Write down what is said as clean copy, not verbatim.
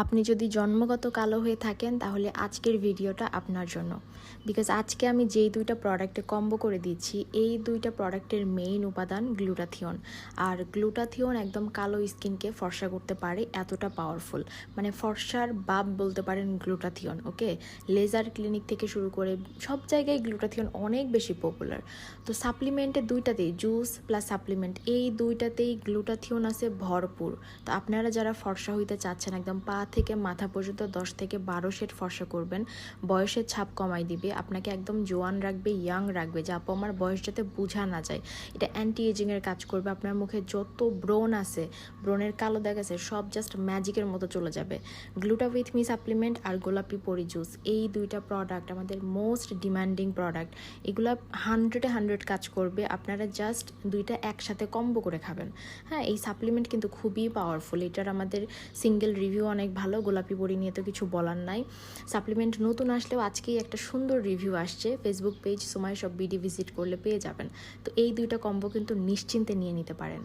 আপনি যদি জন্মগত কালো হয়ে থাকেন তাহলে আজকের ভিডিওটা আপনার জন্য। বিকজ আজকে আমি যেই দুইটা প্রোডাক্টে কম্বো করে দিচ্ছি, এই দুইটা প্রোডাক্টের মেইন উপাদান গ্লুটাথিয়ন। আর গ্লুটাথিয়ন একদম কালো স্কিনকে ফর্সা করতে পারে, এতটা পাওয়ারফুল। মানে ফর্সার বাপ বলতে পারেন গ্লুটাথিয়ন। ওকে, লেজার ক্লিনিক থেকে শুরু করে সব জায়গায় গ্লুটাথিয়ন অনেক বেশি পপুলার। তো সাপ্লিমেন্টে দুইটাতেই, জুস প্লাস সাপ্লিমেন্ট, এই দুইটাতেই গ্লুটাথিয়ন আছে ভরপুর। তো আপনারা যারা ফর্সা হইতে চাচ্ছেন, একদম পা থেকে মাথা পর্যন্ত 10 থেকে 12 শেড ফর্সা করবেন, বয়সের ছাপ কমাই দিবে, আপনাকে একদম জোয়ান রাখবে, ইয়াং রাখবে, যে আপু আমার বয়স যাতে বোঝা না যায়। এটা অ্যান্টি এজিংয়ের কাজ করবে। আপনার মুখে যত ব্রণ আছে, ব্রণের কালো দাগ আছে, সব জাস্ট ম্যাজিকের মতো চলে যাবে। গ্লুটা উইথ মি সাপ্লিমেন্ট আর গোলাপি পরি জুস, এই দুইটা প্রোডাক্ট আমাদের মোস্ট ডিমান্ডিং প্রোডাক্ট। এগুলো 100-এ 100 কাজ করবে। আপনারা জাস্ট দুইটা একসাথে কম্বো করে খাবেন। হ্যাঁ, এই সাপ্লিমেন্ট কিন্তু খুবই পাওয়ারফুল। এটার আমাদের সিঙ্গেল রিভিউ অনেক ভালো। গোলাপি বড়ি নিয়ে তো কিছু বলার নাই। সাপ্লিমেন্ট নতুন আসলেও আজকেই একটা সুন্দর রিভিউ আসছে, Facebook page Sumaiya shop BD visit করলে পেয়ে যাবেন। তো এই দুইটা কম্বো কিন্তু নিশ্চিন্তে নিয়ে নিতে পারেন।